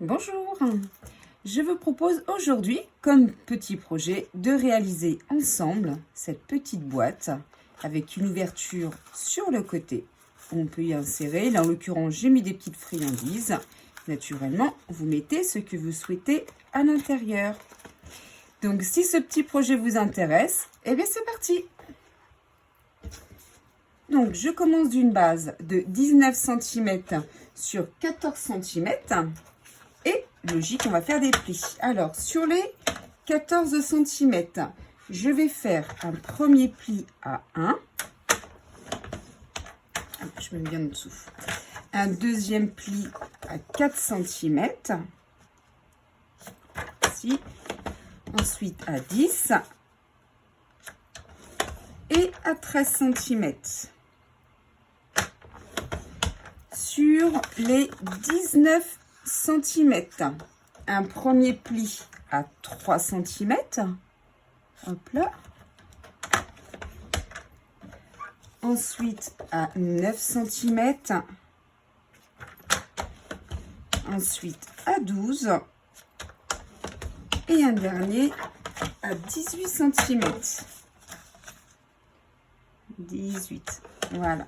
Bonjour, je vous propose aujourd'hui, comme petit projet, de réaliser ensemble cette petite boîte avec une ouverture sur le côté. On peut y insérer, là en l'occurrence j'ai mis des petites friandises. Naturellement, vous mettez ce que vous souhaitez à l'intérieur. Donc si ce petit projet vous intéresse, eh bien c'est parti! Donc je commence d'une base de 19 cm sur 14 cm. Et logique, on va faire des plis. Alors, sur les 14 cm, je vais faire un premier pli à 1. Je me mets bien en dessous. Un deuxième pli à 4 cm. Ici. Ensuite à 10. Et à 13 cm. Sur les 19 cm, un premier pli à 3 cm, hop là, ensuite à 9 cm, ensuite à 12 et un dernier à 18 cm. 18, voilà.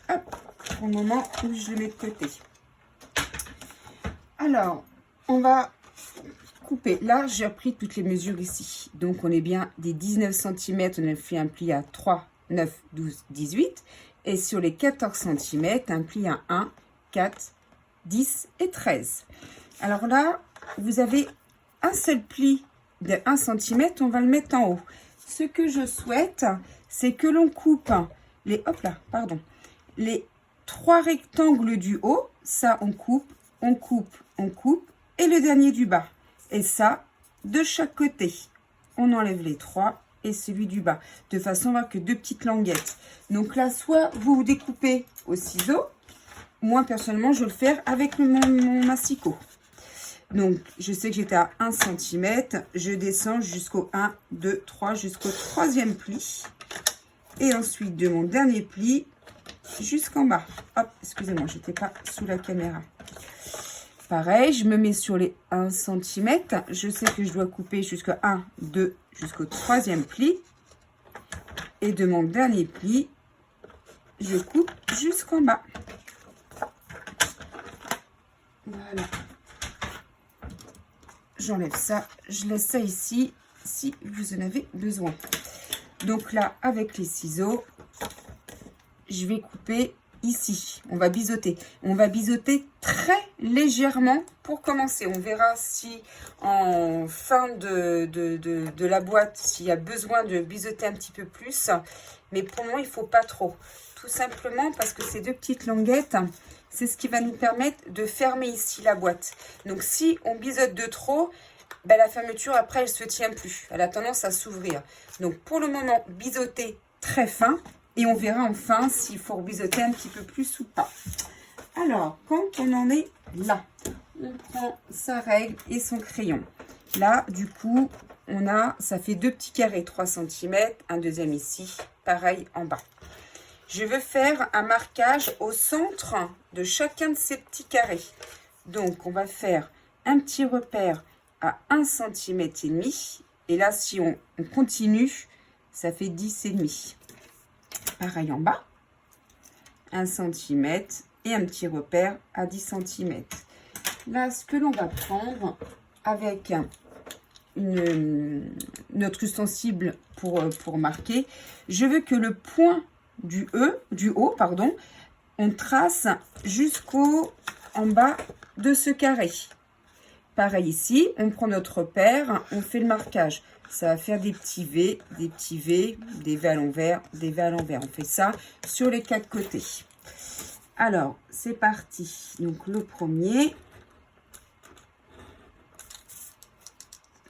Hop, pour le moment où je le mets de côté. Alors, on va couper. Là, j'ai repris toutes les mesures ici. Donc, on est bien des 19 cm. On a fait un pli à 3, 9, 12, 18. Et sur les 14 cm, un pli à 1, 4, 10 et 13. Alors là, vous avez un seul pli de 1 cm. On va le mettre en haut. Ce que je souhaite, c'est que l'on coupe les... Hop là, pardon. Les 3 rectangles du haut. Ça, on coupe, on coupe, on coupe, et le dernier du bas. Et ça, de chaque côté. On enlève les 3 et celui du bas, de façon à avoir que 2 petites languettes. Donc là, soit vous découpez au ciseau, moi personnellement, je vais le faire avec mon massicot. Donc, je sais que j'étais à 1 cm, je descends jusqu'au 1, 2, 3, jusqu'au 3e pli. Et ensuite, de mon dernier pli, jusqu'en bas. Hop, excusez-moi, j'étais pas sous la caméra. Pareil, je me mets sur les 1 cm. Je sais que je dois couper jusqu'à 1, 2, jusqu'au 3e pli. Et de mon dernier pli, je coupe jusqu'en bas. Voilà. J'enlève ça. Je laisse ça ici, si vous en avez besoin. Donc là, avec les ciseaux, je vais couper ici. On va biseauter. On va biseauter très légèrement pour commencer. On verra si en fin de la boîte, s'il y a besoin de biseauter un petit peu plus. Mais pour moi, il ne faut pas trop. Tout simplement parce que ces 2 petites languettes, c'est ce qui va nous permettre de fermer ici la boîte. Donc si on biseaute de trop, ben, la fermeture après, elle ne se tient plus. Elle a tendance à s'ouvrir. Donc pour le moment, biseauter très fin. Et on verra enfin s'il faut biseauter un petit peu plus ou pas. Alors, quand on en est là, on prend sa règle et son crayon. Là, du coup, ça fait 2 petits carrés, 3 cm, un deuxième ici, pareil en bas. Je veux faire un marquage au centre de chacun de ces petits carrés. Donc, on va faire un petit repère à 1 cm et demi. Et là, si on continue, ça fait 10,5. Pareil en bas, 1 cm et un petit repère à 10 cm. Là, ce que l'on va prendre avec notre ustensile pour marquer, je veux que le point du haut, on trace jusqu'au en bas de ce carré. Pareil ici, on prend notre repère, on fait le marquage. Ça va faire des petits V, des V à l'envers, des V à l'envers. On fait ça sur les 4 côtés. Alors, c'est parti. Donc, le premier.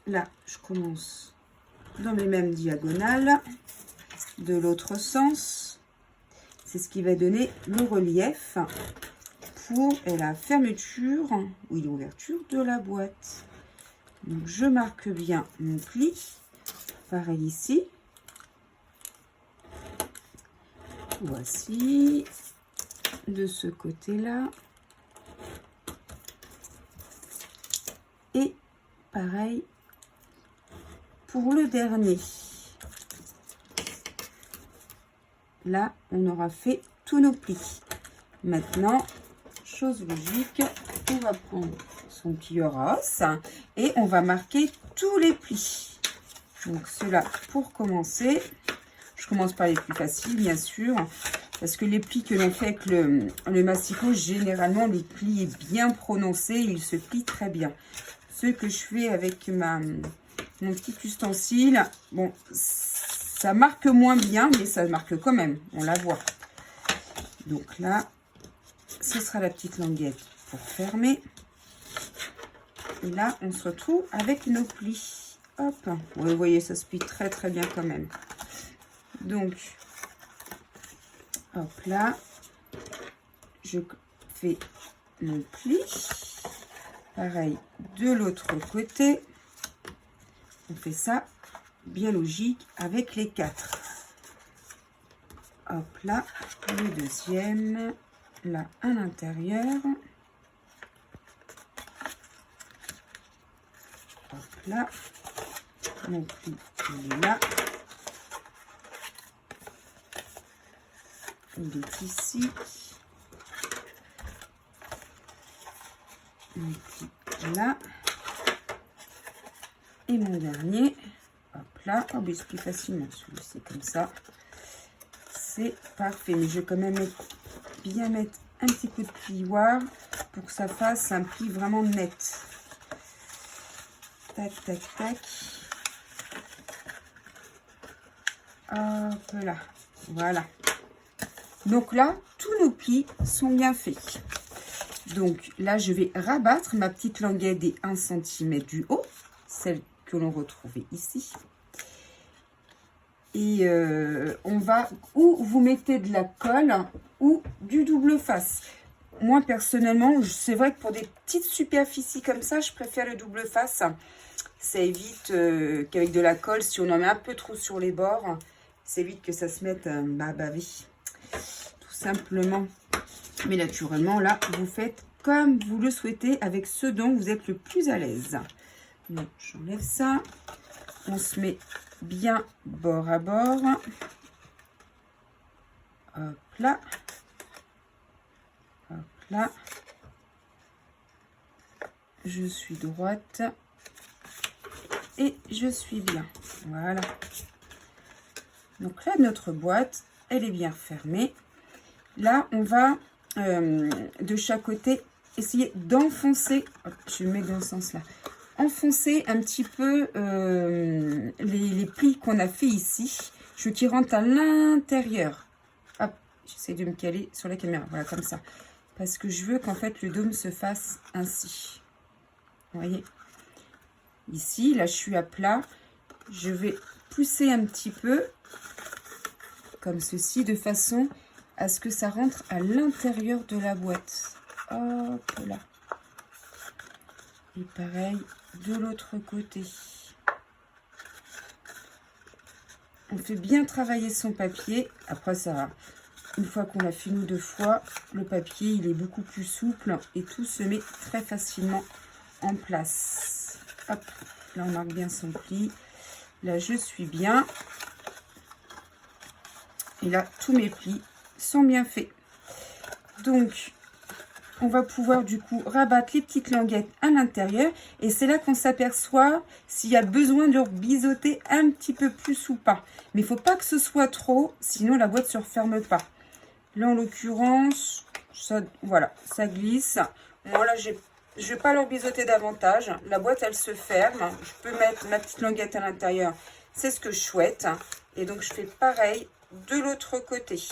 Là, je commence dans les mêmes diagonales. De l'autre sens. C'est ce qui va donner le relief pour la fermeture ou l'ouverture de la boîte. Donc, je marque bien mon pli. Pareil ici. Voici. De ce côté-là. pareil pour le dernier. Là, on aura fait tous nos plis. Maintenant, chose logique, on va prendre son pilleur et on va marquer tous les plis. Donc, cela pour commencer. Je commence par les plus faciles, bien sûr, parce que les plis que l'on fait avec le masticot, généralement, le pli est bien prononcé, il se plie très bien. Ceux que je fais avec mon petit ustensile, bon, ça marque moins bien, mais ça marque quand même, on la voit. Donc là, ce sera la petite languette pour fermer. Et là, on se retrouve avec nos plis. Hop, vous voyez, ça se plie très très bien quand même. Donc, hop là, je fais mon pli. Pareil de l'autre côté. On fait ça bien logique avec les 4. Hop là, le deuxième, là à l'intérieur. Hop là, mon pli il est là. Il est ici. Mon pli là. Et mon dernier, hop là. Oh, il se plie facilement celui-ci comme ça. C'est parfait. Mais je vais quand même bien mettre un petit coup de plioir pour que ça fasse un pli vraiment net. Tac, tac, tac. Hop là. Voilà. Donc là, tous nos plis sont bien faits. Donc là, je vais rabattre ma petite languette des 1 cm du haut, celle que l'on retrouvait ici. Et on va, ou vous mettez de la colle ou du double face. Moi, personnellement, c'est vrai que pour des petites superficies comme ça, je préfère le double face. Ça évite qu'avec de la colle, si on en met un peu trop sur les bords, ça évite que ça se mette à baver. Tout simplement. Mais naturellement, là, vous faites comme vous le souhaitez avec ce dont vous êtes le plus à l'aise. Donc, j'enlève ça. On se met bien bord à bord. Hop là. Hop là. Je suis droite. Et je suis bien. Voilà. Donc là, notre boîte, elle est bien fermée. Là, on va de chaque côté essayer d'enfoncer, je mets dans ce sens-là, enfoncer un petit peu les plis qu'on a fait ici. Je qui rentre à l'intérieur. Hop, j'essaie de me caler sur la caméra, voilà, comme ça. Parce que je veux qu'en fait, le dôme se fasse ainsi. Vous voyez? Ici, là, je suis à plat. Je vais pousser un petit peu, comme ceci, de façon à ce que ça rentre à l'intérieur de la boîte. Hop là. Et pareil de l'autre côté. On fait bien travailler son papier. Après ça va. Une fois qu'on l'a fait une ou deux fois, le papier il est beaucoup plus souple et tout se met très facilement en place. Hop, là on marque bien son pli. Là je suis bien. Et là tous mes plis sont bien faits. Donc, on va pouvoir du coup rabattre les petites languettes à l'intérieur. Et c'est là qu'on s'aperçoit s'il y a besoin de biseauter un petit peu plus ou pas. Mais il ne faut pas que ce soit trop, sinon la boîte ne se referme pas. Là, en l'occurrence, ça, voilà, ça glisse. Moi, là, je ne vais pas leur biseauter davantage. La boîte, elle se ferme. Je peux mettre ma petite languette à l'intérieur. C'est ce que je souhaite. Et donc, je fais pareil de l'autre côté.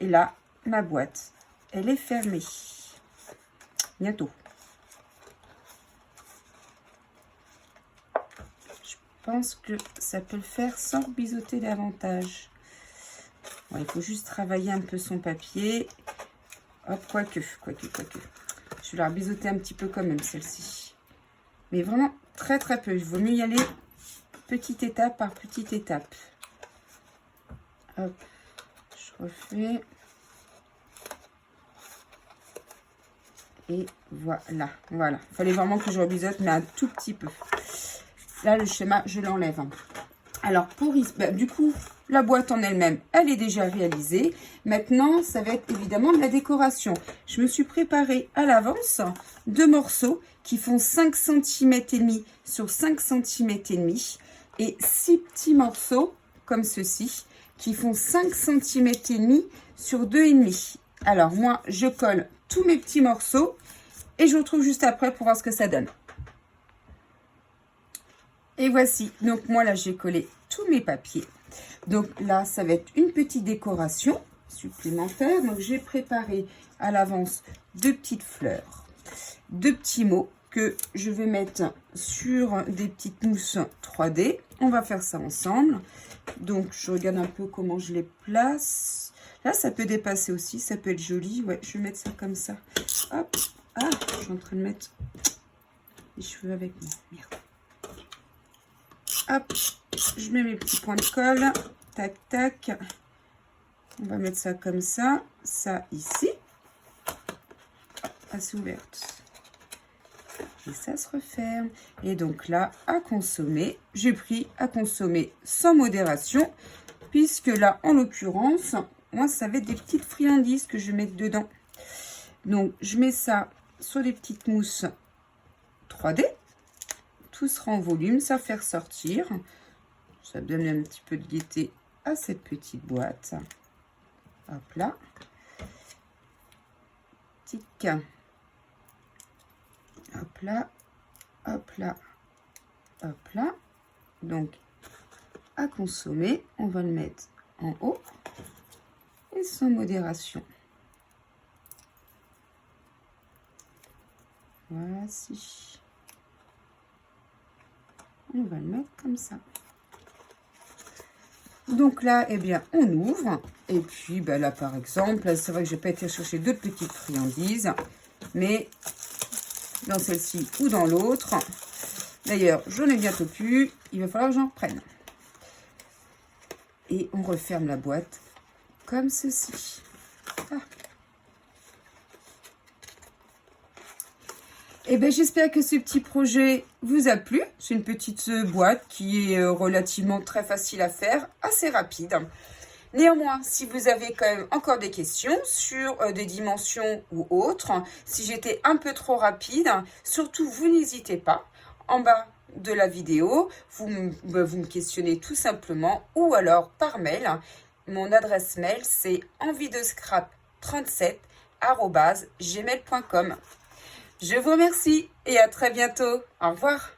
Et là, ma boîte, elle est fermée. Bientôt. Je pense que ça peut le faire sans biseauter davantage. Bon, il faut juste travailler un peu son papier. Hop, quoique. Je vais la biseauter un petit peu quand même, celle-ci. Mais vraiment très très peu. Il vaut mieux y aller petite étape par petite étape. Hop, je refais. Et voilà, voilà. Il fallait vraiment que je rebiseute, mais un tout petit peu. Là, le schéma, je l'enlève. Alors, du coup, la boîte en elle-même, elle est déjà réalisée. Maintenant, ça va être évidemment de la décoration. Je me suis préparé à l'avance 2 morceaux qui font 5 cm et demi sur 5 cm et demi. Et 6 petits morceaux, comme ceci, qui font 5 cm et demi sur 2,5. Alors, moi, je colle tous mes petits morceaux et je vous retrouve juste après pour voir ce que ça donne. Et voici, donc moi là j'ai collé tous mes papiers. Donc là ça va être une petite décoration supplémentaire. Donc j'ai préparé à l'avance 2 petites fleurs, 2 petits mots que je vais mettre sur des petites mousses 3D. On va faire ça ensemble. Donc je regarde un peu comment je les place. Là ça peut dépasser aussi, ça peut être joli. Ouais, je vais mettre ça comme ça. Hop, ah, je suis en train de mettre les cheveux avec moi. Merde. Hop, je mets mes petits points de colle. Tac, tac. On va mettre ça comme ça. Ça ici. Assez ouverte. Et ça se referme. Et donc là, à consommer. J'ai pris à consommer sans modération. Puisque là, en l'occurrence, moi, ça va être des petites friandises que je vais mettre dedans. Donc, je mets ça sur les petites mousses 3D. Tout sera en volume, ça fait ressortir. Ça donne un petit peu de gaieté à cette petite boîte. Hop là. Tic. Hop là. Hop là. Hop là. Donc, à consommer, on va le mettre en haut et sans modération. Voici. On va le mettre comme ça. Donc là, eh bien, on ouvre. Et puis, ben là, par exemple, c'est vrai que je n'ai pas été chercher d'autres petites friandises. Mais dans celle-ci ou dans l'autre. D'ailleurs, j'en ai bientôt plus. Il va falloir que j'en reprenne. Et on referme la boîte comme ceci. Ah. Et bien, j'espère que ce petit projet vous a plu. C'est une petite boîte qui est relativement très facile à faire, assez rapide. Néanmoins, si vous avez quand même encore des questions sur des dimensions ou autres, si j'étais un peu trop rapide, surtout vous n'hésitez pas. En bas de la vidéo, vous me questionnez tout simplement ou alors par mail. Mon adresse mail, c'est enviedescrap37@gmail.com. Je vous remercie et à très bientôt. Au revoir.